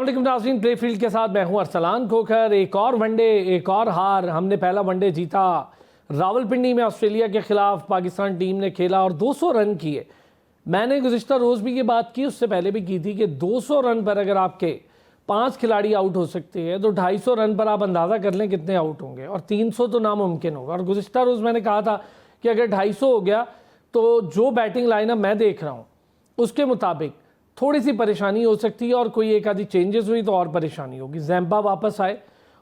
अस्सलाम नाज़रीन, play field के साथ मैं हूं अरसलान खोखर। एक और वनडे, एक और हार। हमने पहला वनडे जीता रावलपिंडी में ऑस्ट्रेलिया के खिलाफ। पाकिस्तान टीम ने खेला और 200 रन किए। मैंने गुज़िश्ता रोज़ भी ये बात की, उससे पहले भी की थी कि 200 रन पर अगर आपके 5 खिलाड़ी आउट हो सकते हैं तो 250 रन पर आप अंदाज़ा कर लें कितने आउट होंगे, और 300 तो नामुमकिन होगा। और गुज़िश्ता रोज़ मैंने कहा था कि अगर 250 हो गया तो जो बैटिंग लाइनअप मैं देख रहा हूँ उसके मुताबिक थोड़ी सी परेशानी हो सकती है, और कोई एक आधी चेंजेस हुई तो और परेशानी होगी। जैम्पा वापस आए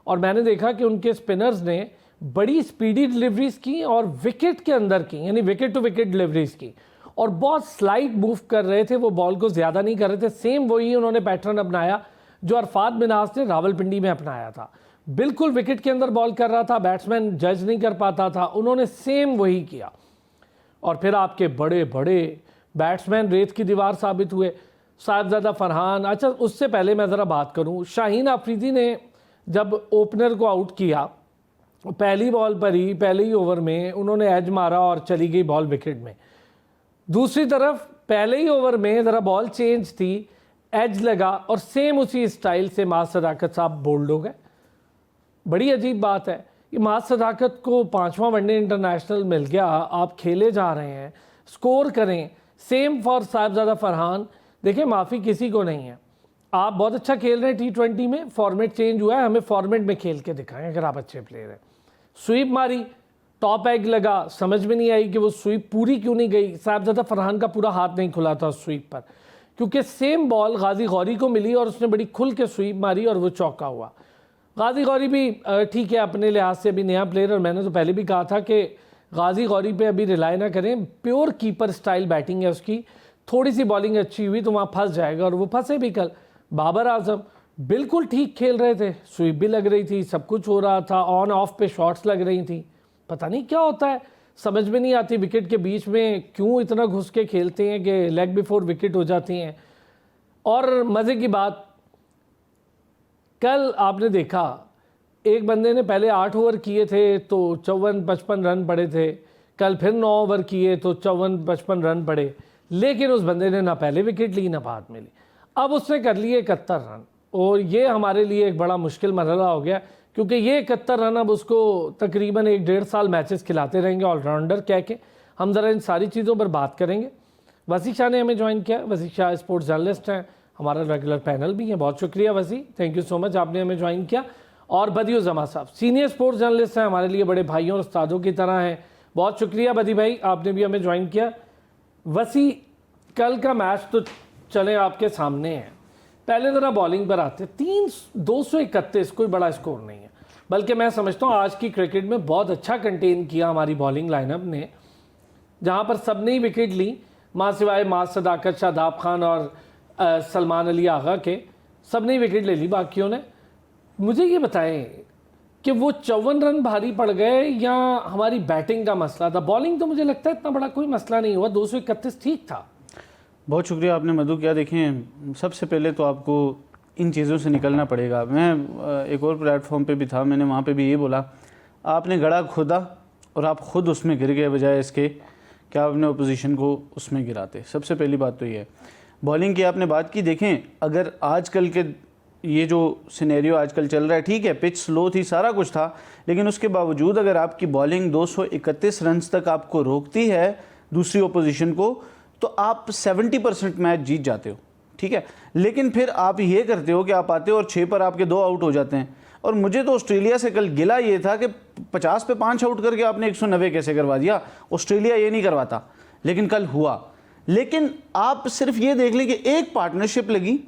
और मैंने देखा कि उनके स्पिनर्स ने बड़ी स्पीडी डिलीवरीज की और विकेट के अंदर की, यानी विकेट टू विकेट डिलीवरीज की, और बहुत स्लाइड मूव कर रहे थे। वो बॉल को ज़्यादा नहीं कर रहे थे। सेम वही उन्होंने पैटर्न अपनाया जो अरफात मिनाज ने रावलपिंडी में अपनाया था। बिल्कुल विकेट के अंदर बॉल कर रहा था, बैट्समैन जज नहीं कर पाता था, उन्होंने सेम वही किया। और फिर आपके बड़े बड़े बैट्समैन रेत की दीवार साबित हुए। साहिबजादा फरहान, अच्छा उससे पहले मैं ज़रा बात करूं, शाहीन आफरीदी ने जब ओपनर को आउट किया, पहली बॉल पर ही पहले ही ओवर में उन्होंने एज मारा और चली गई बॉल विकेट में। दूसरी तरफ पहले ही ओवर में ज़रा बॉल चेंज थी, एज लगा और सेम उसी स्टाइल से माज सदाकत साहब बोल्ड हो गए। बड़ी अजीब बात है कि माज सदाकत को 5वां वनडे इंटरनेशनल मिल गया, आप खेले जा रहे हैं, स्कोर करें। Same for Sahibzada Farhan. देखिए, माफ़ी किसी को नहीं है। आप बहुत अच्छा खेल रहे हैं T20 में, फॉर्मेट चेंज हुआ है, हमें फॉर्मेट में खेल के दिखाएं अगर आप अच्छे प्लेयर हैं। स्वीप मारी, टॉप एग लगा, समझ में नहीं आई कि वो स्वीप पूरी क्यों नहीं गई। साहिबजादा फरहान का पूरा हाथ नहीं खुला था स्वीप पर, क्योंकि सेम बॉल गाजी गौरी को मिली और उसने बड़ी खुल के स्वीप मारी और वो चौका हुआ। गाजी गौरी भी ठीक है, अपने लिहाज से अभी नया प्लेयर, और मैंने तो पहले भी कहा था कि गाजी गौरी पे अभी रिलाई ना करें। प्योर कीपर स्टाइल बैटिंग है उसकी। थोड़ी सी बॉलिंग अच्छी हुई तो वहाँ फंस जाएगा, और वो फंसे भी कल। बाबर आजम बिल्कुल ठीक खेल रहे थे, स्वीप भी लग रही थी, सब कुछ हो रहा था, ऑन ऑफ पे शॉट्स लग रही थी। पता नहीं क्या होता है, समझ में नहीं आती विकेट के बीच में क्यों इतना घुस के खेलते हैं कि लेग बिफोर विकेट हो जाती हैं। और मज़े की बात, कल आपने देखा एक बंदे ने पहले 8 ओवर किए थे तो 54-55 रन पड़े थे, कल फिर 9 ओवर किए तो 54-55 रन पड़े, लेकिन उस बंदे ने ना पहले विकेट ली ना बाद में ली। अब उसने कर लिए 71 रन, और ये हमारे लिए एक बड़ा मुश्किल मरहला हो गया, क्योंकि ये 71 रन अब उसको तकरीबन 1-1.5 साल मैचेस खिलाते रहेंगे ऑलराउंडर कह के। हम ज़रा इन सारी चीज़ों पर बात करेंगे। वसी शाह ने हमें ज्वाइन किया। वसी शाह स्पोर्ट्स जर्नलिस्ट हैं, हमारा रेगुलर पैनल भी है। बहुत शुक्रिया वसी, थैंक यू सो मच, आपने हमें ज्वाइन किया। और बदियुज़्ज़मा साहब सीनियर स्पोर्ट्स जर्नलिस्ट हैं, हमारे लिए बड़े भाइयों और उस्तादों की तरह हैं। बहुत शुक्रिया बदी भाई, आपने भी हमें ज्वाइन किया। वसी, कल का मैच तो चले आपके सामने है। पहले ज़रा बॉलिंग पर आते। 231 कोई बड़ा स्कोर नहीं है, बल्कि मैं समझता हूँ आज की क्रिकेट में बहुत अच्छा कंटेन किया हमारी बॉलिंग लाइनअप ने, जहाँ पर सब ने ही विकेट ली, माँ सिवाय माज सदाकत, शादाब खान और सलमान अली आगा के, सब ने ही विकेट ले ली बाकियों ने। मुझे ये बताएं कि वो 54 रन भारी पड़ गए या हमारी बैटिंग का मसला था? बॉलिंग तो मुझे लगता है इतना बड़ा कोई मसला नहीं हुआ, 231 ठीक था। बहुत शुक्रिया आपने मधु। क्या देखें, सबसे पहले तो आपको इन चीज़ों से निकलना पड़ेगा। मैं एक और प्लेटफॉर्म पे भी था, मैंने वहाँ पे भी ये बोला, आपने गड़ा खुदा और आप ख़ुद उसमें गिर गए, बजाय इसके कि आपने अपोजिशन को उसमें गिराते। सबसे पहली बात तो ये है। बॉलिंग की आपने बात की, देखें अगर आजकल के ये जो सिनेरियो आजकल चल रहा है, ठीक है पिच स्लो थी, सारा कुछ था, लेकिन उसके बावजूद अगर आपकी बॉलिंग 231 रन तक आपको रोकती है दूसरी ओपोजिशन को, तो आप 70% मैच जीत जाते हो, ठीक है। लेकिन फिर आप ये करते हो कि आप आते हो और 6 पर आपके 2 आउट हो जाते हैं। और मुझे तो ऑस्ट्रेलिया से कल गिला ये था कि 50 पे 5 आउट करके आपने 190 कैसे करवा दिया। ऑस्ट्रेलिया ये नहीं करवाता, लेकिन कल हुआ। लेकिन आप सिर्फ ये देख लें कि एक पार्टनरशिप लगी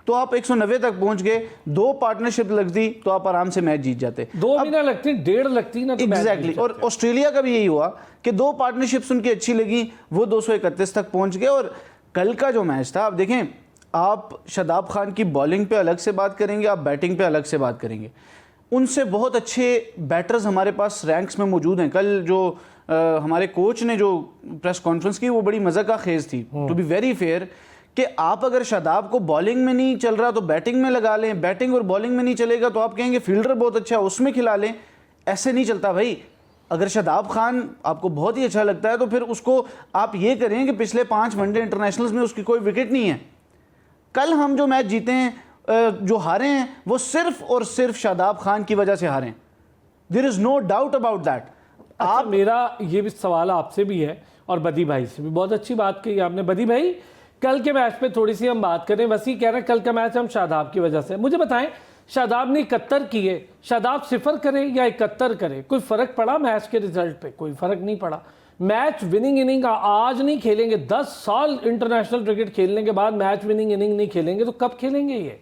तो आप 190 तक पहुंच गए, 2 पार्टनरशिप लगती तो आप आराम से मैच जीत जाते। 2 भी ना लगती, 1.5 लगती ना, तो एग्जैक्टली। और ऑस्ट्रेलिया का भी यही हुआ कि 2 पार्टनरशिप्स उनकी अच्छी लगी, वो 231 तक पहुंच गए। और कल का जो मैच था, आप देखें, आप शादाब खान की बॉलिंग पे अलग से बात करेंगे, आप बैटिंग पे अलग से बात करेंगे। उनसे बहुत अच्छे बैटर्स हमारे पास रैंक्स में मौजूद हैं। कल जो हमारे कोच ने जो प्रेस कॉन्फ्रेंस की, वो बड़ी मज़ा का खेज थी, टू बी वेरी फेयर, कि आप अगर शादाब को बॉलिंग में नहीं चल रहा तो बैटिंग में लगा लें, बैटिंग और बॉलिंग में नहीं चलेगा तो आप कहेंगे फील्डर बहुत अच्छा है उसमें खिला लें। ऐसे नहीं चलता भाई। अगर शादाब खान आपको बहुत ही अच्छा लगता है तो फिर उसको आप ये करें कि पिछले 5 वनडे इंटरनेशनल्स में उसकी कोई विकेट नहीं है। कल हम जो मैच जीते हैं जो हारे हैं वो सिर्फ और सिर्फ शादाब खान की वजह से हारे हैं। There is no doubt about that. आप मेरा ये भी सवाल आपसे भी है और बदी भाई से भी, बहुत अच्छी बात कही आपने। बदी भाई, कल के मैच पे थोड़ी सी हम बात करें। वसी कह रहे हैं कल का मैच हम शादाब की वजह से। मुझे बताएं, शादाब ने 71 किए, शादाब 0 करे या 71 करे, कोई फ़र्क पड़ा मैच के रिजल्ट पे? कोई फ़र्क नहीं पड़ा। मैच विनिंग इनिंग आज नहीं खेलेंगे, 10 साल इंटरनेशनल क्रिकेट खेलने के बाद मैच विनिंग इनिंग नहीं खेलेंगे तो कब खेलेंगे ये?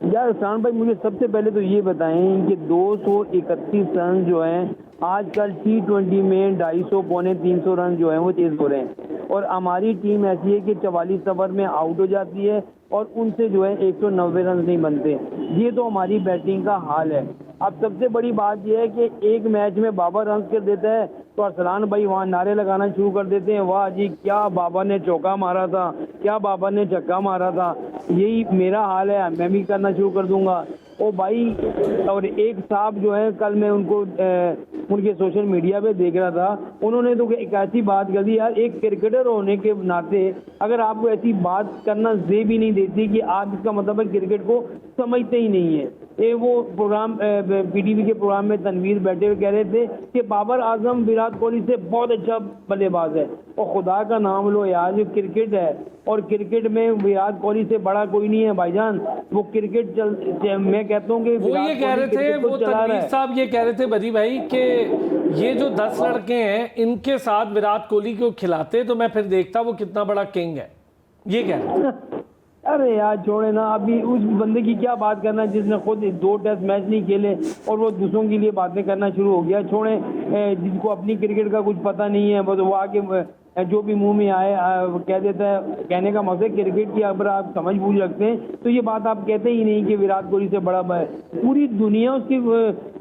यार शान भाई, मुझे सबसे पहले तो ये बताएं कि 231 रन जो हैं आजकल T20 में 250 पौने 300 रन जो हैं वो तेज हो रहे हैं, और हमारी टीम ऐसी है कि 44 ओवर में आउट हो जाती है और उनसे जो है 190 रन नहीं बनते। ये तो हमारी बैटिंग का हाल है। अब सबसे बड़ी बात यह है कि एक मैच में बाबर रन कर देता है तो अरसलान भाई वहाँ नारे लगाना शुरू कर देते हैं, वाह जी क्या बाबर ने चौका मारा था, क्या बाबर ने छक्का मारा था। यही मेरा हाल है, मैं भी करना शुरू कर दूंगा। ओ भाई, और एक साहब जो है कल मैं उनको उनके सोशल मीडिया पे देख रहा था, उन्होंने तो एक ऐसी बात कर दी यार, एक क्रिकेटर होने के नाते अगर आपको ऐसी बात करना जेब ही नहीं देती कि आप इसका मतलब है क्रिकेट को समझते ही नहीं है। ये वो प्रोग्राम PTV के प्रोग्राम में तनवीर बैठे हुए कह रहे थे कि बाबर आजम विराट कोहली से बहुत अच्छा बल्लेबाज है, और खुदा का नाम लो यार, जो क्रिकेट है और क्रिकेट में विराट कोहली से बड़ा कोई नहीं है भाईजान। वो क्रिकेट मैं कहता हूँ कि वो ये कह रहे थे, वो तनवीर साहब ये कह रहे थे बदी भाई कि ये जो 10 लड़के हैं इनके साथ विराट कोहली को खिलाते तो मैं फिर देखता वो कितना बड़ा किंग है, ये कह रहे थे। अरे यार छोड़े ना, अभी उस बंदे की क्या बात करना है जिसने खुद 2 टेस्ट मैच नहीं खेले और वो दूसरों के लिए बातें करना शुरू हो गया। छोड़े, जिसको अपनी क्रिकेट का कुछ पता नहीं है वो आके जो भी मुंह में आए कह देता है। कहने का मकसद क्रिकेट की अगर आप समझ बूझ रखते हैं तो ये बात आप कहते ही नहीं कि विराट कोहली से बड़ा है। पूरी दुनिया उसकी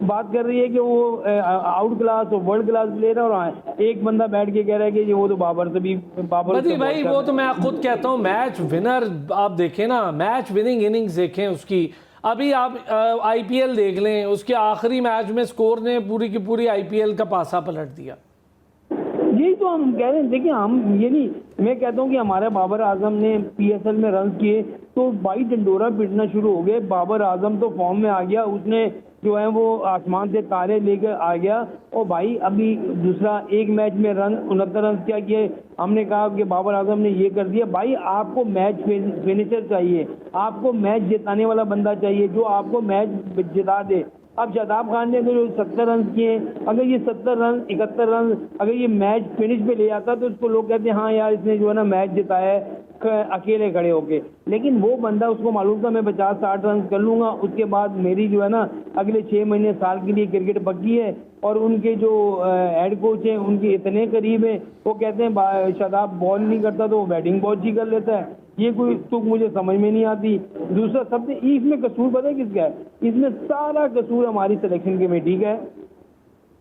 बात कर रही है कि वो आउट क्लास और वर्ल्ड क्लास प्लेयर है, और एक बंदा बैठ के कह रहा है कि वो तो बाबर से भी बदी भाई वो तो मैं खुद कहता हूँ मैच विनर आप देखें ना, मैच विनिंग इनिंग्स देखें उसकी। अभी आप IPL देख लें, उसके आखिरी मैच में स्कोर ने पूरी की पूरी IPL का पासा पलट दिया। यही तो हम कह रहे हैं। देखिए, हम ये नहीं, मैं कहता हूँ कि हमारे बाबर आजम ने PSL में रन किए तो भाई डंडोरा पिटना शुरू हो गए। बाबर आजम तो फॉर्म में आ गया, उसने जो है वो आसमान से तारे लेकर आ गया। और भाई अभी दूसरा एक मैच में 69 रन क्या किए, हमने कहा कि बाबर आजम ने ये कर दिया। भाई आपको मैच फिनिशर चाहिए, आपको मैच जिताने वाला बंदा चाहिए जो आपको मैच जिता दे। अब शादाब खान ने जो 70 रन किए, अगर ये 70 रन 71 रन अगर ये मैच फिनिश पे ले आता तो उसको लोग कहते हैं हाँ यार इसने जो है ना मैच जिताया है अकेले खड़े होके। लेकिन वो बंदा, उसको मालूम था मैं 50-60 रन कर लूँगा, उसके बाद मेरी जो है ना अगले 6 महीने साल के लिए क्रिकेट पक्की है। और उनके जो हेड कोच हैं उनके इतने करीब हैं, वो कहते हैं शादाब बॉल नहीं करता तो वो बैटिंग बहुत ही कर लेता है। ये कोई तुक मुझे समझ में नहीं आती। दूसरा सबसे इसमें कसूर पता है किसका है? इसमें सारा कसूर हमारी सिलेक्शन कमेटी का है।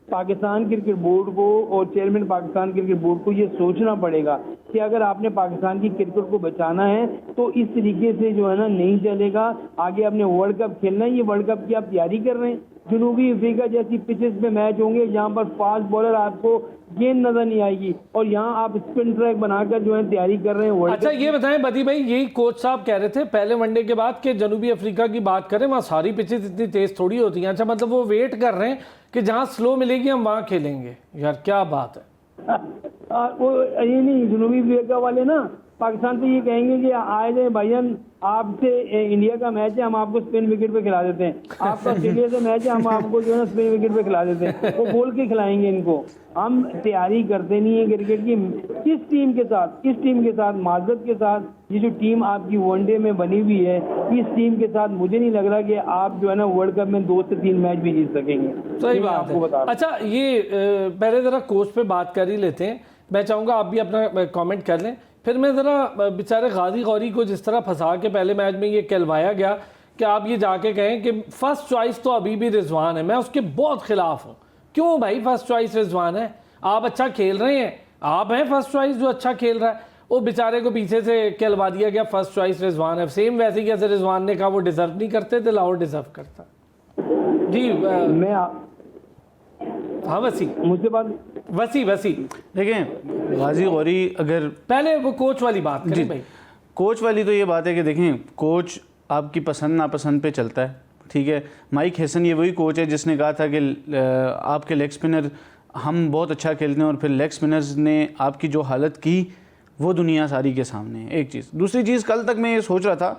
पाकिस्तान क्रिकेट बोर्ड को और चेयरमैन पाकिस्तान क्रिकेट बोर्ड को ये सोचना पड़ेगा कि अगर आपने पाकिस्तान की क्रिकेट को बचाना है तो इस तरीके से जो है ना नहीं चलेगा। आगे आपने वर्ल्ड कप खेलना है, ये वर्ल्ड कप की आप तैयारी कर रहे हैं। जनूबी अफ्रीका जैसी पिचेस पे मैच होंगे जहाँ पर फास्ट बॉलर आपको गेंद नजर नहीं आएगी, और यहाँ आप स्पिन ट्रैक बनाकर जो है तैयारी कर रहे हैं। अच्छा ये बताएं बदी भाई, यही कोच साहब कह रहे थे पहले वनडे के बाद कि जनूबी अफ्रीका की बात करें, वहाँ सारी पिचेस इतनी तेज थोड़ी होती हैं। अच्छा मतलब वो वेट कर रहे हैं कि जहाँ स्लो मिलेगी हम वहाँ खेलेंगे। यार क्या बात है। वो ये नहीं, जनूबी अफ्रीका वाले ना पाकिस्तान से ये कहेंगे कि आए जाए भाईजान, आपसे इंडिया का मैच है हम आपको स्पिन विकेट पे खिला देते हैं, आपका ऑस्ट्रेलिया से मैच है हम आपको जो है ना स्पिन विकेट पे खिला देते हैं। वो बोल के खिलाएंगे इनको। हम तैयारी करते नहीं है क्रिकेट की। किस टीम के साथ माजरत के साथ ये जो टीम आपकी वनडे में बनी हुई है, इस टीम के साथ मुझे नहीं लग रहा कि आप जो है ना वर्ल्ड कप में 2 से 3 मैच भी जीत सकेंगे। सही बात है। अच्छा ये पहले जरा कोच पे बात कर ही लेते हैं। मैं चाहूँगा आप भी अपना कॉमेंट कर लें, फिर मैं ज़रा बेचारे गाजी गौरी को जिस तरह फंसा के पहले मैच में ये कहलवाया गया कि आप ये जाके कहें कि फ़र्स्ट चॉइस तो अभी भी रिजवान है, मैं उसके बहुत ख़िलाफ़ हूँ। क्यों भाई फ़र्स्ट चॉइस रिजवान है? आप अच्छा खेल रहे हैं, आप हैं फ़र्स्ट चॉइस जो अच्छा खेल रहा है। वो बेचारे को पीछे से कहलवा दिया गया फ़र्स्ट चॉइस रिजवान है। सेम वैसे ही कैसे रिजवान ने कहा वो डिज़र्व नहीं करते थे, लाहौर डिज़र्व करता। जी मैं हाँ वसी मुझसे बात वसी देखें, गाजी गौरी अगर पहले वो कोच वाली बात करें भाई। कोच वाली तो ये बात है कि देखें कोच आपकी पसंद नापसंद पे चलता है, ठीक है। माइक हेसन ये वही कोच है जिसने कहा था कि आपके लेग स्पिनर हम बहुत अच्छा खेलते हैं, और फिर लेग स्पिनर्स ने आपकी जो हालत की वो दुनिया सारी के सामने है। एक चीज़, दूसरी चीज़, कल तक मैं ये सोच रहा था,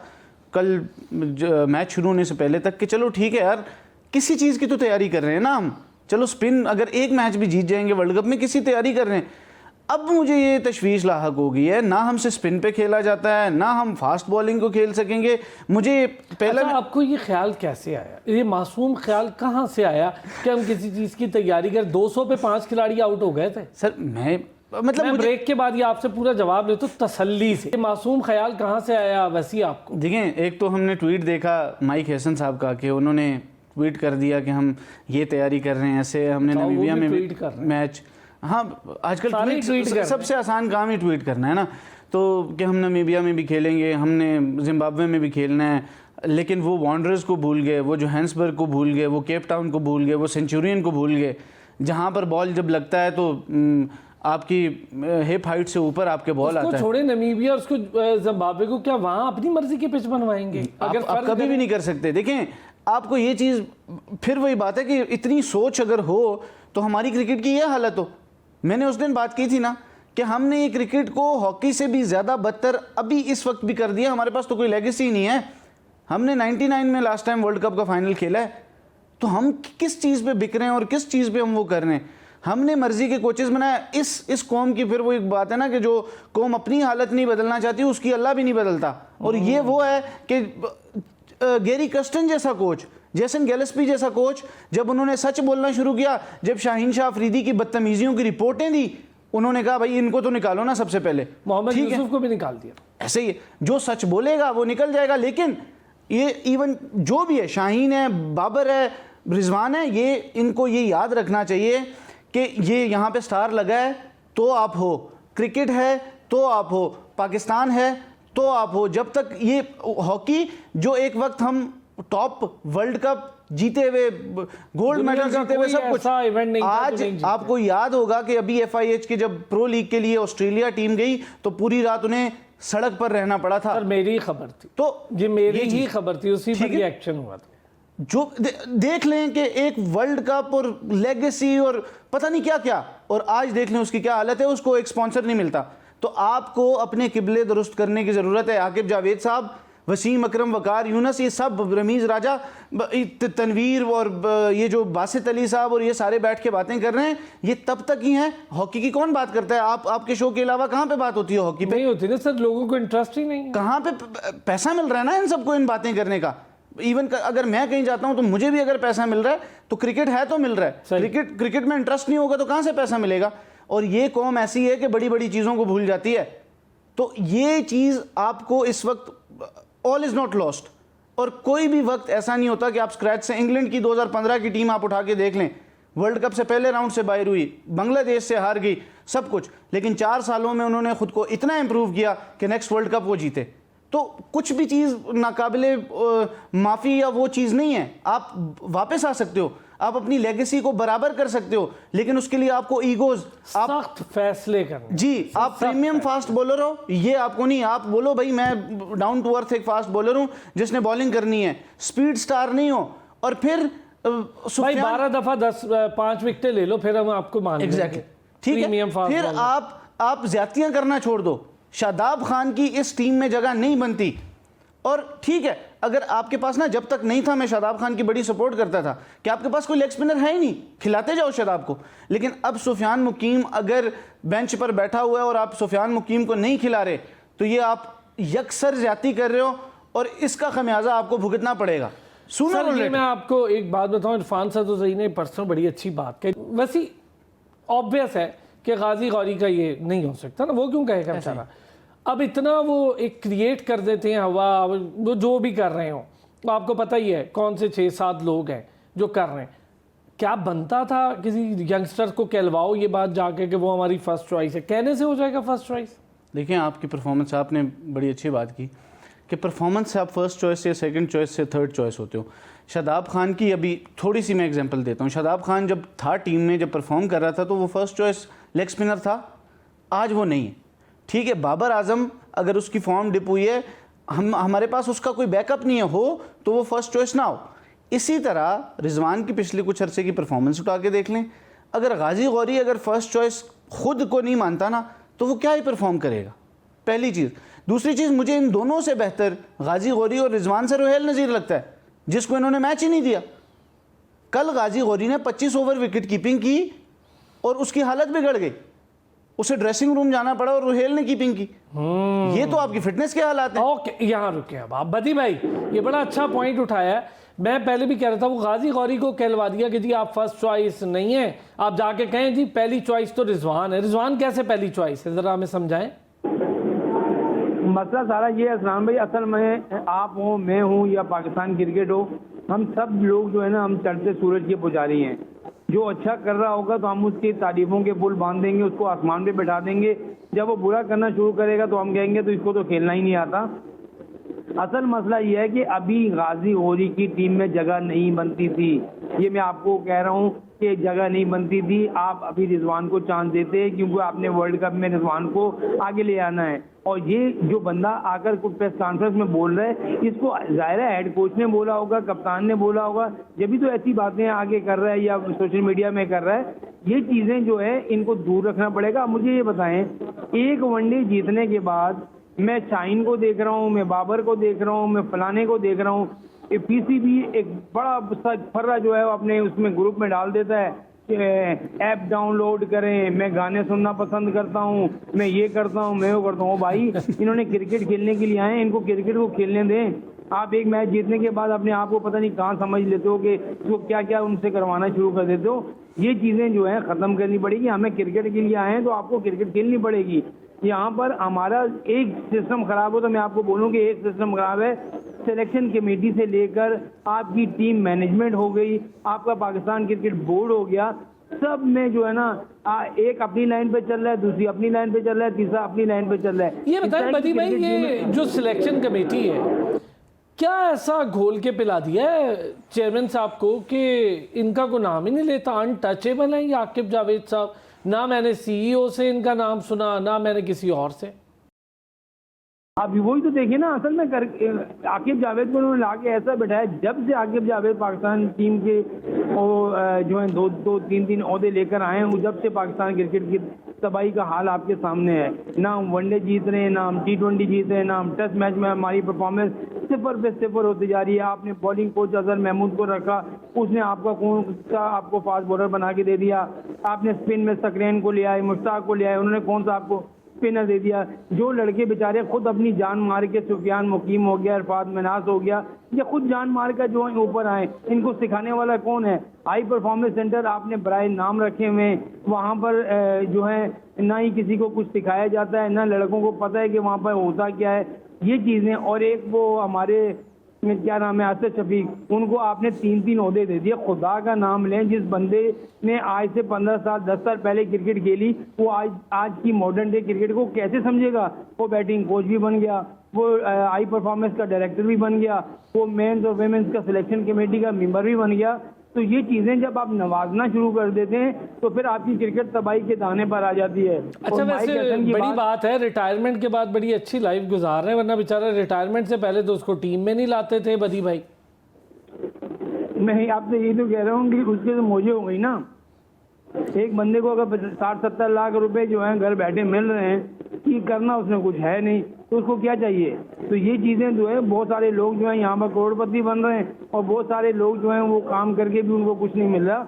कल मैच शुरू होने से पहले तक, कि चलो ठीक है यार, किसी चीज़ की तो तैयारी कर रहे हैं ना हम, चलो स्पिन अगर एक मैच भी जीत जाएंगे वर्ल्ड कप में, किसी तैयारी कर रहे हैं। अब मुझे ये तशवीश लाहक हो गई है, ना हमसे स्पिन पे खेला जाता है, ना हम फास्ट बॉलिंग को खेल सकेंगे। मुझे पहला आपको ये ख्याल कैसे आया, ये मासूम ख्याल कहाँ से आया कि हम किसी चीज़ की तैयारी कर? 200 पे 5 खिलाड़ी आउट हो गए थे सर। मैं ब्रेक के बाद ये आपसे पूरा जवाब ले तो तसल्ली से, ये मासूम ख्याल कहाँ से आया वैसे आपको? देखें, एक तो हमने ट्वीट देखा माइक हेसन साहब का कि उन्होंने ट्वीट कर दिया कि हम ये तैयारी कर रहे हैं, ऐसे हमने नामीबिया में मैच, हाँ आजकल ट्वीट सबसे आसान काम ही ट्वीट करना है ना, तो कि हम नामीबिया में भी खेलेंगे, हमने जिम्बाब्वे में भी खेलना है, लेकिन वो वांडरर्स को भूल गए, वो जोहान्सबर्ग को भूल गए, वो केप टाउन को भूल गए, वो सेंचुरियन को भूल गए, जहाँ पर बॉल जब लगता है तो आपकी हिप हाइट से ऊपर आपके बॉल आता है। छोड़े नमीबिया और उसको जिम्बाब्वे को, क्या वहाँ अपनी मर्जी के पिच बनवाएंगे? अगर आप कभी भी नहीं कर सकते। देखें, आपको ये चीज़, फिर वही बात है कि इतनी सोच अगर हो तो हमारी क्रिकेट की ये हालत हो। मैंने उस दिन बात की थी ना कि हमने ये क्रिकेट को हॉकी से भी ज़्यादा बदतर अभी इस वक्त भी कर दिया। हमारे पास तो कोई लेगेसी नहीं है। हमने 99 में लास्ट टाइम वर्ल्ड कप का फाइनल खेला है, तो हम किस चीज़ पे बिक रहे हैं और किस चीज़ पे हम वो कर रहे हैं? हमने मर्जी के कोचेस बनाया। इस कौम की फिर वो एक बात है ना कि जो कौम अपनी हालत नहीं बदलना चाहती उसकी अल्लाह भी नहीं बदलता। और ये वो है कि गैरी कस्टन जैसा कोच, जेसन गैलेस्पी जैसा कोच, जब उन्होंने सच बोलना शुरू किया, जब शाहीन शाह अफरीदी की बदतमीजियों की रिपोर्टें दी, उन्होंने कहा भाई इनको तो निकालो ना सबसे पहले। मोहम्मद यूसुफ को भी निकाल दिया। ऐसे ही जो सच बोलेगा वो निकल जाएगा। लेकिन ये इवन जो भी है, शाहीन है, बाबर है, रिजवान है, ये इनको ये याद रखना चाहिए कि ये यहाँ पे स्टार लगा है तो आप हो, क्रिकेट है तो आप हो, पाकिस्तान है तो आप हो। जब तक ये हॉकी, जो एक वक्त हम टॉप वर्ल्ड कप जीते हुए, गोल्ड मेडल जीते हुए, सब कुछ, आज आपको याद होगा कि अभी FIH के जब प्रो लीग के लिए ऑस्ट्रेलिया टीम गई तो पूरी रात उन्हें सड़क पर रहना पड़ा था। सर मेरी ही खबर थी, तो ये मेरी ही खबर थी, उसी पर एक्शन हुआ था। जो देख लें कि एक वर्ल्ड कप और लेगेसी और पता नहीं क्या क्या, और आज देख लें उसकी क्या हालत है। उसको एक स्पॉन्सर नहीं मिलता। तो आपको अपने किबले दुरुस्त करने की ज़रूरत है। आकिब जावेद साहब, वसीम अकरम, वकार यूनस, ये सब, रमीज़ राजा, तनवीर और ये जो बासित अली साहब और ये सारे बैठ के बातें कर रहे हैं, ये तब तक ही हैं। हॉकी की कौन बात करता है? आपके शो के अलावा कहाँ पे बात होती है हॉकी पे? नहीं होती ना सर, लोगों को इंटरेस्ट ही नहीं। कहाँ पे पैसा मिल रहा है ना इन सबको इन बातें करने का। इवन अगर मैं कहीं जाता हूं तो मुझे भी अगर पैसा मिल रहा है तो क्रिकेट है तो मिल रहा है। क्रिकेट में इंटरेस्ट नहीं होगा तो कहां से पैसा मिलेगा? और ये कौम ऐसी है कि बड़ी बड़ी चीज़ों को भूल जाती है। तो ये चीज़ आपको इस वक्त, ऑल इज़ नॉट लॉस्ट, और कोई भी वक्त ऐसा नहीं होता कि आप स्क्रैच से, इंग्लैंड की 2015 की टीम आप उठा के देख लें, वर्ल्ड कप से पहले राउंड से बाहर हुई, बांग्लादेश से हार गई, सब कुछ, लेकिन 4 सालों में उन्होंने खुद को इतना इंप्रूव किया कि नेक्स्ट वर्ल्ड कप वो जीते। तो कुछ भी चीज़ नाकाबिले माफ़ी या वो चीज़ नहीं है। आप वापस आ सकते हो, आप अपनी लेगेसी को बराबर कर सकते हो, लेकिन उसके लिए आपको ईगोज, सख्त फैसले करने। जी, आप प्रीमियम फास्ट बॉलर हो, ये आपको नहीं। आप बोलो भाई मैं डाउन टू अर्थ एक फास्ट बॉलर हूं जिसने बॉलिंग करनी है, स्पीड स्टार नहीं हो। और फिर भाई 12 दफा 5 विकेटें ले लो, फिर हम आपको मान एग्जैक्टली ठीक है। फिर आप ज्यादतियां करना छोड़ दो। शादाब खान की इस टीम में जगह नहीं बनती। और ठीक है, अगर आपके पास ना, जब तक नहीं था, मैं शादाब खान की बड़ी सपोर्ट करता था कि आपके पास कोई लेग स्पिनर है ही नहीं, खिलाते जाओ शादाब को। लेकिन अब सुफियान मुकीम अगर बेंच पर बैठा हुआ है और आप सुफियान मुकीम को नहीं खिला रहे, तो ये आप यकसर ज्यादती कर रहे हो और इसका खमियाजा आपको भुगतना पड़ेगा। सर ये मैं आपको एक बात बताऊं, इरफान सदोज़ई ने पर्सनल बड़ी अच्छी बात कही। वैसे ऑब्वियस है कि गाजी गौरी का ये नहीं हो सकता ना, वो क्यों कहेगा बेचारा। अब इतना वो एक क्रिएट कर देते हैं हवा, वो जो भी कर रहे हो, तो आपको पता ही है कौन से 6-7 लोग हैं जो कर रहे हैं। क्या बनता था किसी यंगस्टर को कहलवाओ ये बात जाके कि वो हमारी फर्स्ट चॉइस है, कहने से हो जाएगा फर्स्ट चॉइस? देखिए, आपकी परफॉर्मेंस, आपने बड़ी अच्छी बात की कि परफॉर्मेंस से आप फर्स्ट चॉइस से, सेकंड चॉइस से थर्ड चॉइस होते हो। शादाब खान की अभी थोड़ी सी मैं एग्जांपल देता हूँ। शादाब खान जब था टीम में, जब परफॉर्म कर रहा था, तो वो फर्स्ट चॉइस लेग स्पिनर था, आज वो नहीं है। ठीक है, बाबर आजम अगर उसकी फॉर्म डिप हुई है, हमारे पास उसका कोई बैकअप नहीं है, हो तो वो फर्स्ट चॉइस ना हो। इसी तरह रिजवान की पिछले कुछ अरसे की परफॉर्मेंस उठा के देख लें, अगर गाजी गौरी अगर फर्स्ट चॉइस खुद को नहीं मानता ना तो वो क्या ही परफॉर्म करेगा, पहली चीज़। दूसरी चीज़, मुझे इन दोनों से बेहतर गाजी गौरी और रिजवान से रोहेल नज़ीर लगता है, जिसको इन्होंने मैच ही नहीं दिया। कल गाजी गौरी ने 25 ओवर विकेट कीपिंग की और उसकी हालत बिगड़ गई, उसे ड्रेसिंग रूम जाना पड़ा और रोहेल ने कीपिंग की। ये तो आपकी फिटनेस के हालात हैं। ओके, यहाँ रुके अब आप। बदी भाई ये बड़ा अच्छा पॉइंट उठाया है। मैं पहले भी कह रहा था वो गाजी गौरी को कहलवा दिया कि जी आप फर्स्ट चॉइस नहीं है, आप जाके कहें जी पहली चॉइस तो रिजवान है। रिजवान कैसे पहली चॉइस है, जरा हमें समझाएं। मसला सारा ये है असलाम भाई, असल में आप हो, मैं हूँ या पाकिस्तान क्रिकेट हो, हम सब लोग जो है ना, हम चढ़ते सूरज के पुजारी हैं। जो अच्छा कर रहा होगा तो हम उसकी तारीफों के पुल बांध देंगे, उसको आसमान पे बैठा देंगे। जब वो बुरा करना शुरू करेगा तो हम कहेंगे तो इसको तो खेलना ही नहीं आता। असल मसला ये है कि अभी गाजी गौरी की टीम में जगह नहीं बनती थी, ये मैं आपको कह रहा हूँ कि जगह नहीं बनती थी। आप अभी रिजवान को चांस देते हैं क्योंकि आपने वर्ल्ड कप में रिजवान को आगे ले आना है। और ये जो बंदा आकर कुछ प्रेस कॉन्फ्रेंस में बोल रहा है, इसको ज़ाहिर है हेड कोच ने बोला होगा, कप्तान ने बोला होगा, जब भी तो ऐसी बातें आगे कर रहा है या सोशल मीडिया में कर रहा है। ये चीज़ें जो है इनको दूर रखना पड़ेगा। मुझे ये बताएं, एक वनडे जीतने के बाद मैं शाहीन को देख रहा हूँ, मैं बाबर को देख रहा हूँ, मैं फलाने को देख रहा हूँ, पीसीबी एक बड़ा फर्रा जो है वो अपने उसमें ग्रुप में डाल देता है, ऐप डाउनलोड करें, मैं गाने सुनना पसंद करता हूँ, मैं ये करता हूँ, मैं वो करता हूँ। भाई इन्होंने क्रिकेट खेलने के लिए आए हैं, इनको क्रिकेट को खेलने दें। आप एक मैच जीतने के बाद अपने आप को पता नहीं कहाँ समझ लेते हो कि वो क्या क्या उनसे करवाना शुरू कर देते हो। ये चीज़ें जो है ख़त्म करनी पड़ेगी। हमें क्रिकेट के लिए आए हैं तो आपको क्रिकेट खेलनी पड़ेगी। यहाँ पर हमारा एक सिस्टम ख़राब हो तो मैं आपको बोलूँ कि एक सिस्टम ख़राब है, सिलेक्शन कमेटी से लेकर आपकी टीम मैनेजमेंट हो गई, आपका पाकिस्तान क्रिकेट बोर्ड हो गया, सब में जो है ना एक अपनी लाइन पे चल रहा है, दूसरी अपनी लाइन पे चल रहा है, तीसरा अपनी लाइन पे चल रहा है। ये बताएं बदी भाई, ये जो सिलेक्शन कमेटी है क्या ऐसा घोल के पिला दिया है चेयरमैन साहब को कि इनका कोई नाम ही नहीं लेता, अनटचेबल है ये आकिब जावेद साहब? ना मैंने सीईओ से इनका नाम सुना, ना मैंने किसी और से। आप वही तो देखिए ना, असल में आकिब जावेद को उन्होंने लाके ऐसा बैठाया, जब से आकिब जावेद पाकिस्तान टीम के जो है दो तीन ओहदे लेकर आए हैं, जब से पाकिस्तान क्रिकेट की तबाही का हाल आपके सामने है। ना हम वनडे जीत रहे हैं, ना हम T20 जीत रहे हैं, ना हम टेस्ट मैच में हमारी परफॉर्मेंस 0 पे 0 होती जा रही है। आपने बॉलिंग कोच अजहर महमूद को रखा, उसने आपका कौन सा आपको फास्ट बॉलर बना के दे दिया। आपने स्पिन में सकरैन को ले आए, मुश्ताक को ले आए, उन्होंने कौन सा आपको स्पिनर दे दिया। जो लड़के बेचारे खुद अपनी जान मार के, सुफियान मुकीम हो गया, इरफान मनास हो गया, ये खुद जान मार कर जो है ऊपर आए, इनको सिखाने वाला कौन है? हाई परफॉर्मेंस सेंटर आपने बराए नाम रखे हुए, वहाँ पर जो है ना ही किसी को कुछ सिखाया जाता है, ना लड़कों को पता है कि वहाँ पर होता क्या है। ये चीज़ें, और एक वो हमारे क्या नाम है, आसिफ शफीक, उनको आपने 3 ओहदे दे दिए। खुदा का नाम लें, जिस बंदे ने आज से 15 साल 10 साल पहले क्रिकेट खेली, वो आज की मॉडर्न डे क्रिकेट को कैसे समझेगा? वो बैटिंग कोच भी बन गया, वो हाई परफॉर्मेंस का डायरेक्टर भी बन गया, वो मेंस और वेमेंस का सिलेक्शन कमेटी का मेंबर भी बन गया। तो ये चीज़ें जब आप नवाजना शुरू कर देते हैं तो फिर आपकी क्रिकेट तबाही के दाने पर आ जाती है। अच्छा, वैसे बड़ी बात है, रिटायरमेंट के बाद बड़ी अच्छी लाइफ गुजार रहे हैं, वरना बेचारा रिटायरमेंट से पहले तो उसको टीम में नहीं लाते थे बदी भाई। मैं आपसे यही तो कह रहा हूँ कि उसके तो मौजें हो गई ना। एक बंदे को अगर 60-70 लाख रुपए जो हैं घर बैठे मिल रहे हैं, कि करना उसने कुछ है नहीं, तो उसको क्या चाहिए? तो ये चीज़ें जो है, बहुत सारे लोग जो हैं यहाँ पर करोड़पति बन रहे हैं और बहुत सारे लोग जो हैं वो काम करके भी उनको कुछ नहीं मिल रहा।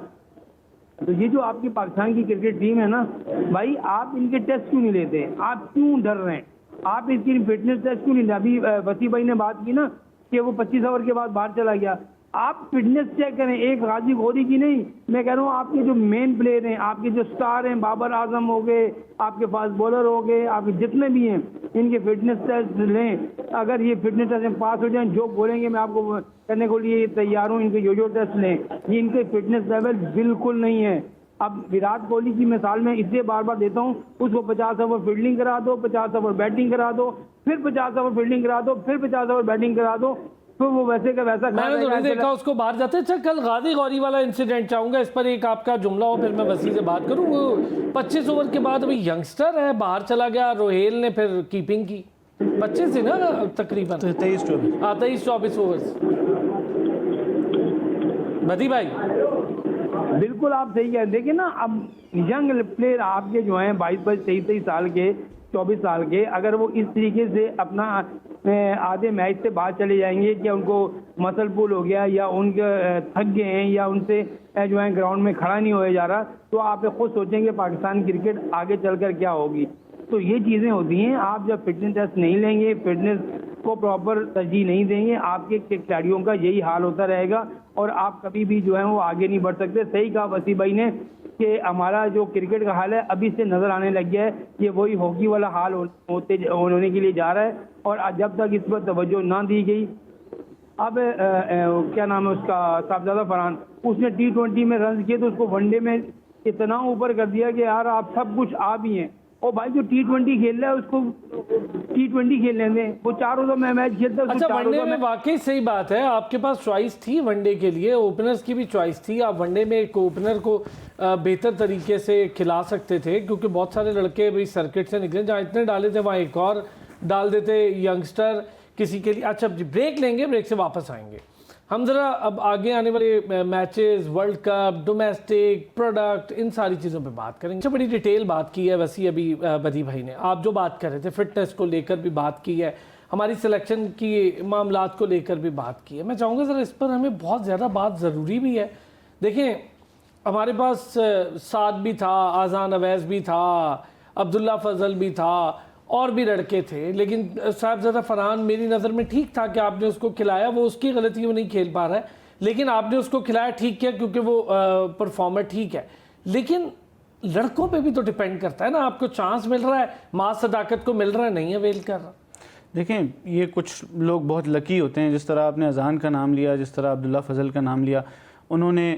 तो ये जो आपकी पाकिस्तान की क्रिकेट टीम है ना भाई, आप इनके टेस्ट क्यों नहीं लेते? आप क्यों डर रहे हैं? आप इसकी फिटनेस टेस्ट क्यों नहीं लेते? अभी वसी भाई ने बात की ना कि वो 25 ओवर के बाद बाहर चला गया। आप फिटनेस चेक करें, एक गाजी गौरी की नहीं, मैं कह रहा हूँ आपके जो मेन प्लेयर हैं, आपके जो स्टार हैं, बाबर आजम हो गए, आपके फास्ट बॉलर हो गए, आपके जितने भी हैं, इनके फिटनेस टेस्ट लें। अगर ये फिटनेस टेस्ट में पास हो जाएं, जो बोलेंगे मैं आपको करने को लिए तैयार हूँ। इनके यो टेस्ट लें, ये इनके फिटनेस लेवल बिल्कुल नहीं है। अब विराट कोहली की मिसाल मैं इसलिए बार बार देता हूँ, उसको 50 ओवर फील्डिंग करा दो, 50 ओवर बैटिंग करा दो, फिर 50 ओवर फील्डिंग करा दो, फिर 50 ओवर बैटिंग करा दो, तो वो वैसे का वैसा। मैंने तो नहीं देखा उसको बाहर जाते। अच्छा, कल गाजी गौरी वाला इंसिडेंट चाहूंगा इस पर एक आपका जुमला हो, फिर मैं वसी से बात करूँ। 25 ओवर के बाद अभी यंगस्टर है, बाहर चला गया, रोहेल ने फिर कीपिंग की। 25 थी ना तकरीबन, 23-24। 23-24 ओवर्स। बदी भाई बिल्कुल आप सही कह रहे हैं। देखिए ना, अब यंग प्लेयर आपके जो हैं 22-23 साल के, 24 साल के, अगर वो इस तरीके से अपना आधे मैच से बाहर चले जाएंगे कि उनको मसल पुल हो गया या उनके थक गए हैं या उनसे जो है ग्राउंड में खड़ा नहीं होया जा रहा, तो आप खुद सोचेंगे पाकिस्तान क्रिकेट आगे चलकर क्या होगी। तो ये चीज़ें होती हैं, आप जब फिटनेस टेस्ट नहीं लेंगे, फिटनेस को प्रॉपर तरजीह नहीं देंगे, आपके खिलाड़ियों का यही हाल होता रहेगा और आप कभी भी जो है वो आगे नहीं बढ़ सकते। सही कहा वसी भाई ने कि हमारा जो क्रिकेट का हाल है अभी से नज़र आने लग गया है, ये वही हॉकी वाला हाल होने के लिए जा रहा है। और जब तक इस पर तवज्जो ना दी गई, अब क्या नाम है उसका, साहबजादा फरहान, उसने T20 में रन किए तो उसको वनडे में इतना ऊपर कर दिया कि यार आप सब कुछ आ भी हैं। और भाई जो T20 खेल रहा है उसको T20 खेलने दें, वो 4 ओवर में मैच खेलता है। अच्छा, वनडे में वाकई सही बात है, आपके पास चॉइस थी वनडे के लिए, ओपनर्स की भी चॉइस थी। आप वनडे में एक ओपनर को बेहतर तरीके से खिला सकते थे, क्योंकि बहुत सारे लड़के भी सर्किट से निकले, जहाँ इतने डाले थे वहाँ एक और डाल देते यंगस्टर किसी के लिए। अच्छा ब्रेक लेंगे, ब्रेक से वापस आएंगे हम। ज़रा अब आगे आने वाले matches, world cup, domestic, product, इन सारी चीज़ों पे बात करेंगे। अच्छा, बड़ी डिटेल बात की है वैसी अभी बदी भाई ने। आप जो बात कर रहे थे फिटनेस को लेकर भी बात की है, हमारी सिलेक्शन की मामलात को लेकर भी बात की है। मैं चाहूँगा ज़रा इस पर हमें बहुत ज़्यादा बात ज़रूरी भी है। देखें, हमारे पास साद भी था, आज़ान अवैस भी था, अब्दुल्ला फजल भी था और भी लड़के थे, लेकिन साहबजादा फरहान मेरी नज़र में ठीक था कि आपने उसको खिलाया। वो उसकी गलती, वो नहीं खेल पा रहा है, लेकिन आपने उसको खिलाया, ठीक किया, क्योंकि वो परफॉर्मर ठीक है। लेकिन लड़कों पे भी तो डिपेंड करता है ना, आपको चांस मिल रहा है, माँ सदाकत को मिल रहा है, नहीं अवेल कर रहा। देखें, ये कुछ लोग बहुत लकी होते हैं, जिस तरह आपने अजान का नाम लिया, जिस तरह अब्दुल्ला फजल का नाम लिया, उन्होंने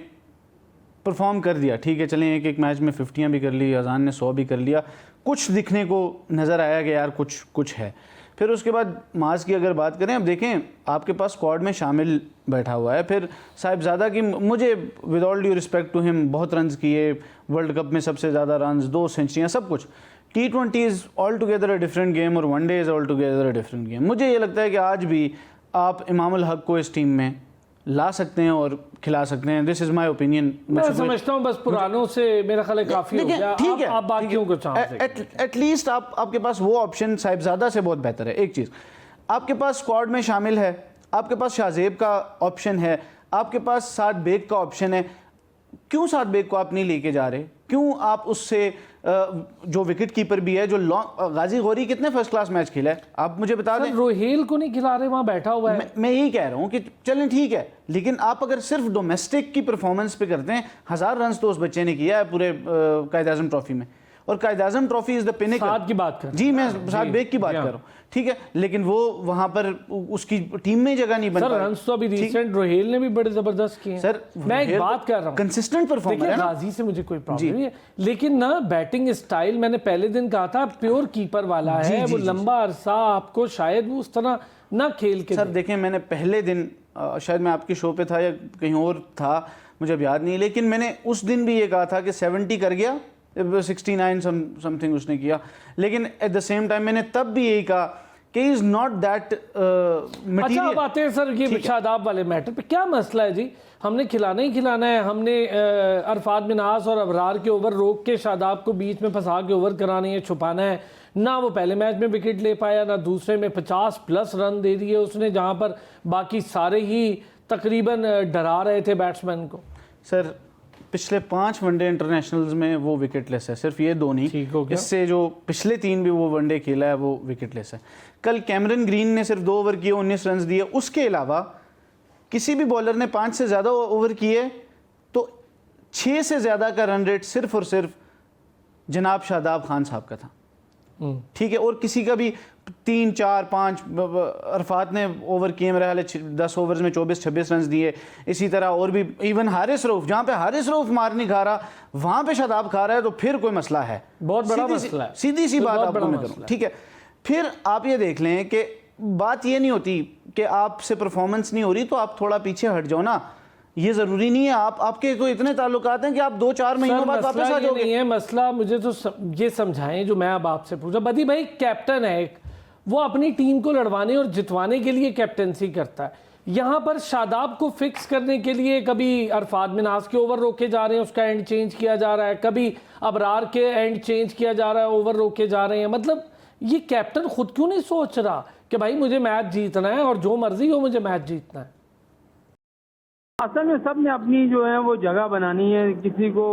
परफॉर्म कर दिया। ठीक है, चलें एक मैच में 50 भी कर ली, अजान ने 100 भी कर लिया, कुछ दिखने को नज़र आया कि यार कुछ है। फिर उसके बाद मास की अगर बात करें, अब देखें आपके पास स्क्वाड में शामिल बैठा हुआ है। फिर साहिबजादा की, मुझे with all due respect to him, बहुत रन्स किए, वर्ल्ड कप में सबसे ज़्यादा रन्स, 2 सेंचुरियाँ, सब कुछ। T20 is all together a different game और one day is all together a different game. मुझे ये लगता है कि आज भी आप इमामुल हक को इस टीम में ला सकते हैं और खिला सकते हैं। This is my opinion. मैं समझता हूं बस पुरानों से मेरा ख्याल है काफी हो गया। ठीक है, आप बाकियों को चांस एटलीस्ट आपके पास वो ऑप्शन साहिबजादा से बहुत बेहतर है। एक चीज़, आपके पास स्क्वाड में शामिल है, आपके पास शाहजेब का ऑप्शन है, आपके पास साद बेग का ऑप्शन है। क्यों साद बेग को आप नहीं लेके जा रहे? क्यों आप उससे जो विकेट कीपर भी है, जो गाजी गौरी कितने फर्स्ट क्लास मैच खेला है, आप मुझे बता दें। रोहेल को नहीं खिला रहे, वहां बैठा हुआ है। मैं यही कह रहा हूँ कि चलें ठीक है, लेकिन आप अगर सिर्फ डोमेस्टिक की परफॉर्मेंस पे करते हैं, 1000 रन तो उस बच्चे ने किया है पूरे कायद आज़म ट्रॉफी में, और कायद आज़म ट्रॉफी इज द पिनिकल। साद की बात कर, जी मैं साद बेग की बात कर रहा हूँ, ठीक है, लेकिन वो वहां पर उसकी टीम में जगह नहीं बन पाई। रन तो अभी रिसेंट रोहेल ने भी बड़े जबरदस्त किए सर। मैं एक बात कर रहा हूँ, कंसिस्टेंट परफॉर्मर है। गाजी से मुझे कोई प्रॉब्लम नहीं है, लेकिन ना बैटिंग स्टाइल, मैंने पहले दिन कहा था, प्योर कीपर वाला है। वो लंबा अरसा आपको शायद वो उस तरह ना खेल के। सर देखें, मैंने पहले दिन शायद मैं आपके शो पे था या कहीं और था, मुझे अब याद नहीं, लेकिन मैंने उस दिन भी ये कहा था कि 70 कर गया, 69 समथिंग उसने किया, लेकिन एट द सेम टाइम मैंने तब भी यही कहा कि इज नॉट दैट मटीरियल। अच्छा, अब आते हैं सर ये शादाब वाले मैटर पे। क्या मसला है जी? हमने खिलाना ही खिलाना है, हमने अरफात मिनास और अबरार के ओवर रोक के शादाब को बीच में फंसा के ओवर कराने है, छुपाना है। ना वो पहले मैच में विकेट ले पाया, ना दूसरे में 50+ रन दे दिए उसने, जहां पर बाकी सारे ही तकरीबन डरा रहे थे बैट्समैन को। सर पिछले 5 वनडे इंटरनेशनल्स में वो विकेटलेस है, सिर्फ ये 2 नहीं, इससे जो पिछले 3 भी वो वनडे खेला है वो विकेटलेस है। कल कैमरन ग्रीन ने सिर्फ 2 ओवर किए, 19 रन दिए। उसके अलावा किसी भी बॉलर ने 5 से ज़्यादा ओवर किए तो 6 से ज़्यादा का रन रेट सिर्फ और सिर्फ जनाब शादाब खान साहब का था, ठीक है। और किसी का भी 3, 4, 5, अरफात ने ओवर किए मेरे ख्याल 10 ओवर्स में 24-26 रन दिए। इसी तरह और भी, इवन हारिस रऊफ, जहाँ पे हारिस रऊफ मार नहीं खा रहा वहाँ पे शादाब खा रहा है, तो फिर कोई मसला है, बहुत बड़ा मसला है। सीधी सी बात आपको मैं करूँ, ठीक है। फिर आप ये देख लें कि बात ये नहीं होती कि आपसे परफॉर्मेंस नहीं हो रही तो आप थोड़ा पीछे हट जाओ ना, ये जरूरी नहीं है। आपके तो इतने ताल्लुकात हैं कि आप 2-4 महीनों बाद वापस आ जाओगे। नहीं है मसला, मुझे तो ये समझाएं जो मैं अब आपसे पूछा। बदी भाई कैप्टन है एक, वो अपनी टीम को लड़वाने और जितवाने के लिए कैप्टेंसी करता है। यहाँ पर शादाब को फिक्स करने के लिए कभी अरफात मिनाज के ओवर रोके जा रहे हैं, उसका एंड चेंज किया जा रहा है, कभी अबरार के एंड चेंज किया जा रहा है, ओवर रोके जा रहे हैं। मतलब ये कैप्टन खुद क्यों नहीं सोच रहा कि भाई मुझे मैच जीतना है और जो मर्जी हो मुझे मैच जीतना है? असल में सब ने अपनी जो है वो जगह बनानी है, किसी को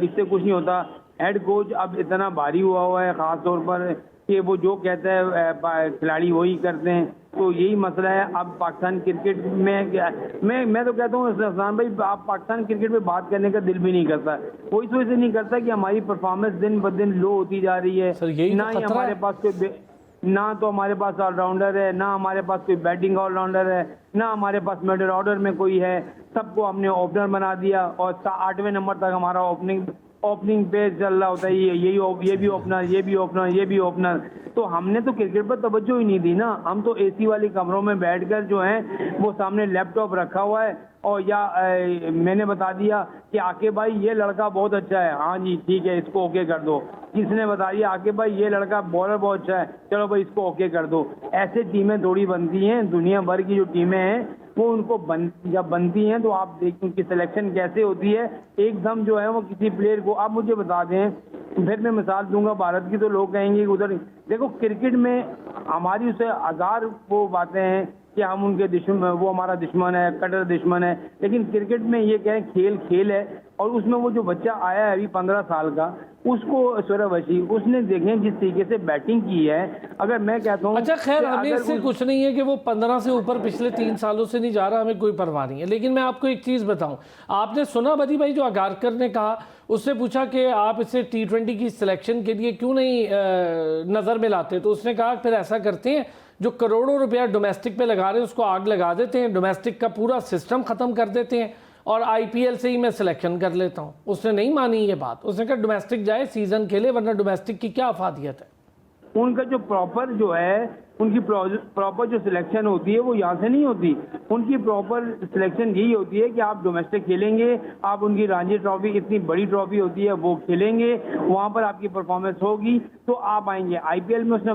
इससे कुछ नहीं होता। हेड कोच अब इतना भारी हुआ है, ख़ास तौर पर कि वो जो कहता है खिलाड़ी वही करते हैं, तो यही मसला है। अब पाकिस्तान क्रिकेट में मैं तो कहता हूँ हसन भाई, आप पाकिस्तान क्रिकेट में बात करने का दिल भी नहीं करता। वो इस वजह से नहीं करता कि हमारी परफॉर्मेंस दिन ब दिन लो होती जा रही है। सर यही ना ही हमारे पास कोई, ना तो हमारे पास ऑलराउंडर है, ना हमारे पास कोई बैटिंग ऑलराउंडर है, ना हमारे पास मिडिल ऑर्डर में कोई है। सबको हमने ओपनर बना दिया और 8वें नंबर तक हमारा ओपनिंग पे चल रहा होता है, ये भी ओपनर, ये भी ओपनर, ये भी ओपनर। तो हमने तो क्रिकेट पर तवज्जो ही नहीं दी ना। हम तो एसी वाली कमरों में बैठकर जो है वो सामने लैपटॉप रखा हुआ है और या मैंने बता दिया कि आके भाई ये लड़का बहुत अच्छा है, हाँ जी ठीक है इसको ओके कर दो। किसने बता दिया आके भाई ये लड़का बॉलर बहुत अच्छा है, चलो भाई इसको ओके कर दो। ऐसे टीमें थोड़ी बनती हैं। दुनिया भर की जो टीमें हैं वो उनको जब बनती हैं तो आप देखिए उनकी सिलेक्शन कैसे होती है। एकदम जो है वो किसी प्लेयर को, आप मुझे बता दें, फिर मैं मिसाल दूंगा भारत की, तो लोग कहेंगे उधर देखो क्रिकेट में हमारी उसे हजार वो बातें हैं कि हम उनके दुश्मन, वो हमारा दुश्मन है, कट्टर दुश्मन है। लेकिन क्रिकेट में ये कहें खेल है। और उसमें वो जो बच्चा आया है अभी 15 साल का, उसको सूर्यवंशी, उसने देखें जिस तरीके से बैटिंग की है। अगर मैं कहता हूँ अच्छा खैर हमें इससे कुछ नहीं है कि वो 15 से ऊपर पिछले 3 सालों से नहीं जा रहा, हमें कोई परवाह नहीं है। लेकिन मैं आपको एक चीज़ बताऊं, आपने सुना बदी भाई जो अगारकर ने कहा, उससे पूछा कि आप इसे T20 की सिलेक्शन के लिए क्यों नहीं नज़र में लाते, तो उसने कहा फिर ऐसा करते हैं जो करोड़ों रुपया डोमेस्टिक पे लगा रहे हैं उसको आग लगा देते हैं, डोमेस्टिक का पूरा सिस्टम ख़त्म कर देते हैं और IPL से ही मैं सिलेक्शन कर लेता हूँ। उसने नहीं मानी ये बात, उसने कहा डोमेस्टिक जाए सीजन खेले, वरना डोमेस्टिक की क्या अफादियत है। उनका जो प्रॉपर जो है उनकी प्रॉपर जो सिलेक्शन होती है वो यहाँ से नहीं होती। उनकी प्रॉपर सिलेक्शन यही होती है कि आप डोमेस्टिक खेलेंगे, आप उनकी रणजी ट्रॉफी, इतनी बड़ी ट्रॉफी होती है वो खेलेंगे, वहाँ पर आपकी परफॉर्मेंस होगी तो आप आएंगे। IPL में उसने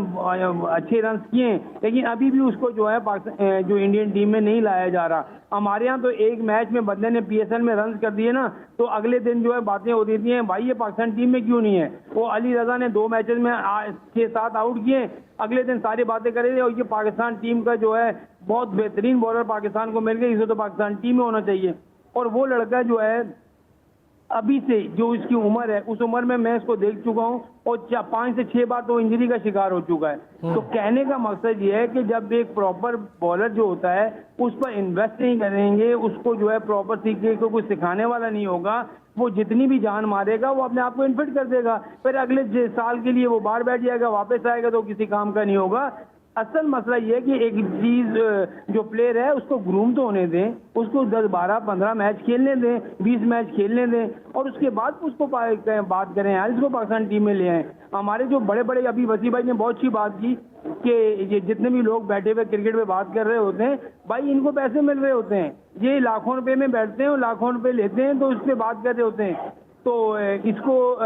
अच्छे रन किए हैं, लेकिन अभी भी उसको जो है जो इंडियन टीम में नहीं लाया जा रहा। हमारे यहाँ तो एक मैच में बंदे ने PSL में रन कर दिए ना, तो अगले दिन जो है बातें हो रही थी भाई ये पाकिस्तान टीम में क्यों नहीं है। वो अली रजा ने 2 मैचेस में 6-7 आउट किए, अगले दिन सारी बातें कर रहे थे और ये पाकिस्तान टीम का जो है बहुत बेहतरीन बॉलर पाकिस्तान को मिल गए, इसे तो पाकिस्तान टीम में होना चाहिए। और वो लड़का जो है अभी से जो इसकी उम्र है, उस उम्र में मैं इसको देख चुका हूँ और 5 से 6 बार तो इंजरी का शिकार हो चुका है। तो कहने का मकसद ये है कि जब एक प्रॉपर बॉलर जो होता है उस पर इन्वेस्ट नहीं करेंगे, उसको जो है प्रॉपर तरीके को कुछ सिखाने वाला नहीं होगा, वो जितनी भी जान मारेगा वो अपने आप को इन्फिट कर देगा, फिर अगले साल के लिए वो बाहर बैठ जाएगा, वापस आएगा तो किसी काम का नहीं होगा। असल मसला ये है कि एक चीज जो प्लेयर है उसको ग्रूम तो होने दें, उसको 10, 12, 15 मैच खेलने दें, 20 मैच खेलने दें और उसके बाद उसको बात करें यार इसको पाकिस्तान टीम में ले आए। हमारे जो बड़े बड़े, अभी वसी भाई ने बहुत अच्छी बात की कि ये जितने भी लोग बैठे हुए क्रिकेट पे बात कर रहे होते हैं, भाई इनको पैसे मिल रहे होते हैं, ये लाखों रुपए में बैठते हैं और लाखों रुपए लेते हैं तो उस पर बात कर रहे होते हैं, तो इसको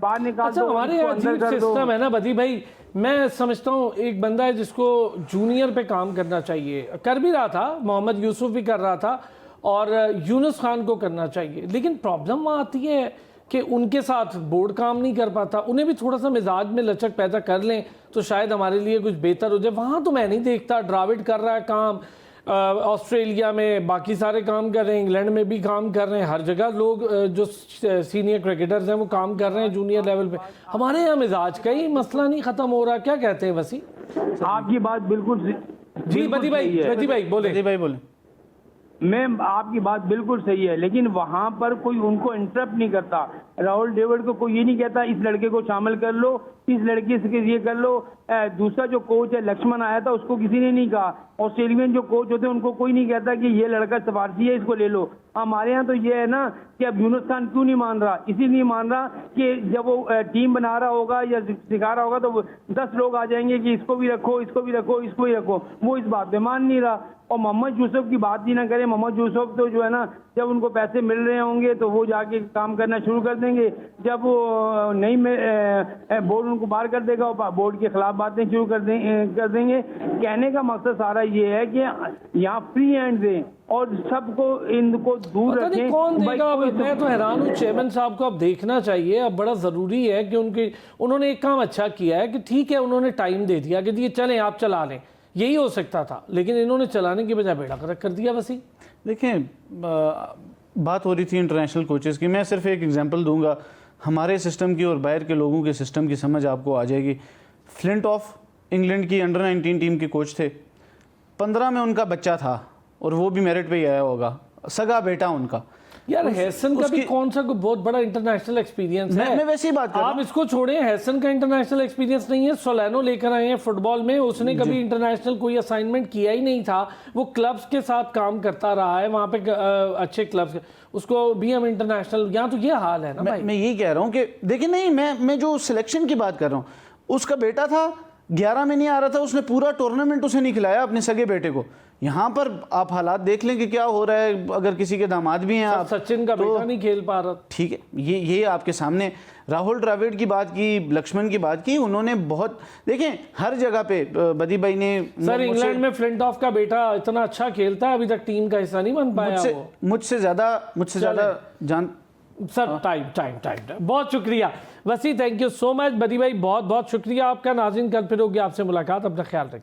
बाहर निकाल दो। हमारे यहाँ सिस्टम है ना बदी भाई, मैं समझता हूँ एक बंदा है जिसको जूनियर पे काम करना चाहिए, कर भी रहा था, मोहम्मद यूसुफ भी कर रहा था और यूनुस खान को करना चाहिए, लेकिन प्रॉब्लम वहाँ आती है कि उनके साथ बोर्ड काम नहीं कर पाता। उन्हें भी थोड़ा सा मिजाज में लचक पैदा कर लें तो शायद हमारे लिए कुछ बेहतर हो जाए। वहाँ तो मैं नहीं देखता, ड्राविड कर रहा है काम, ऑस्ट्रेलिया में बाकी सारे काम कर रहे हैं, इंग्लैंड में भी काम कर रहे हैं, हर जगह लोग जो सीनियर क्रिकेटर्स हैं वो काम कर रहे हैं जूनियर लेवल पे। हमारे यहाँ मिजाज का ही मसला नहीं ख़त्म हो रहा, क्या कहते हैं वसी? आपकी बात बिल्कुल जी बदी भाई बोले। मैं आपकी बात बिल्कुल सही है, लेकिन वहां पर कोई उनको इंटरप्ट नहीं करता। राहुल डेविड को कोई ये नहीं कहता इस लड़के को शामिल कर लो, इस लड़के से ये कर लो। दूसरा जो कोच है लक्ष्मण आया था उसको किसी ने नहीं कहा। ऑस्ट्रेलियन जो कोच होते हैं उनको कोई नहीं कहता कि ये लड़का सिफारशी है इसको ले लो। हमारे यहाँ तो ये है ना कि अब यूनुस खान क्यों नहीं मान रहा, इसीलिए नहीं मान रहा कि जब वो टीम बना रहा होगा या सिखा रहा होगा तो 10 लोग आ जाएंगे कि इसको भी रखो, इसको भी रखो, इसको भी रखो। वो इस बात पे मान नहीं रहा। और मोहम्मद यूसुफ की बात ही ना करें, मोहम्मद यूसुफ तो जो है ना जब उनको पैसे मिल रहे होंगे तो वो जाके काम करना शुरू कर देंगे, जब वो नहीं बोर्ड उनको बाहर कर देगा और बोर्ड के खिलाफ बातें शुरू कर देंगे। कहने का मकसद सारा ये है कि यहाँ फ्री हैंड दें और सबको इनको दूर पता नहीं रखें। कौन भाई देगा। कोई मैं तो हैरान हूँ, चेयरमैन साहब को अब देखना चाहिए। अब बड़ा ज़रूरी है कि उन्होंने एक काम अच्छा किया है कि ठीक है, उन्होंने टाइम दे दिया कि ये चलें आप चला लें, यही हो सकता था, लेकिन इन्होंने चलाने की बजाय बेड़ा गर्क कर दिया। वसी देखें, बात हो रही थी इंटरनेशनल कोचेज़ की, मैं सिर्फ एक एग्जांपल दूंगा हमारे सिस्टम की और बाहर के लोगों के सिस्टम की समझ आपको आ जाएगी। फ्लिंट ऑफ इंग्लैंड की अंडर 19 टीम के कोच थे, 15 में उनका बच्चा था और वो भी मेरिट पे ही आया होगा, सगा बेटा उनका। यार हैसन का भी कौन सा बहुत बड़ा इंटरनेशनल एक्सपीरियंस है। मैं वैसे ही बात कर रहा आप इसको छोड़ें, हैसन का इंटरनेशनल एक्सपीरियंस नहीं है। सोलानो लेकर आए हैं फुटबॉल में, उसने कभी इंटरनेशनल कोई असाइनमेंट किया ही नहीं था। वो क्लब्स के साथ काम करता रहा है वहाँ पे, अच्छे क्लब्स, उसको भी हम इंटरनेशनल, यहाँ तो ये हाल है ना भाई। मैं यही कह रहा हूँ कि देखिए, नहीं मैं जो सिलेक्शन की बात कर रहा हूँ, उसका बेटा था 11 में नहीं आ रहा था, उसने पूरा टूर्नामेंट उसे नहीं खिलाया अपने सगे बेटे को। यहाँ पर आप हालात देख लें कि क्या हो रहा है। अगर किसी के दामाद भी हैं आप, सचिन का बेटा नहीं खेल पा रहा। ठीक है, ये आपके सामने। राहुल द्रविड़ की बात की, लक्ष्मण की बात की, उन्होंने बहुत, देखें हर जगह पे बदी भाई ने। सर इंग्लैंड में फ्लिंटॉफ का बेटा इतना अच्छा खेलता है, अभी तक टीम का हिस्सा नहीं बन पाया वो। मुझसे ज्यादा जान सर टाइम बहुत शुक्रिया वसी, थैंक यू सो मच। बदी भाई बहुत बहुत शुक्रिया आपका। नाज़रीन कल फिर होगी आपसे मुलाकात, अपना ख्याल रखिए।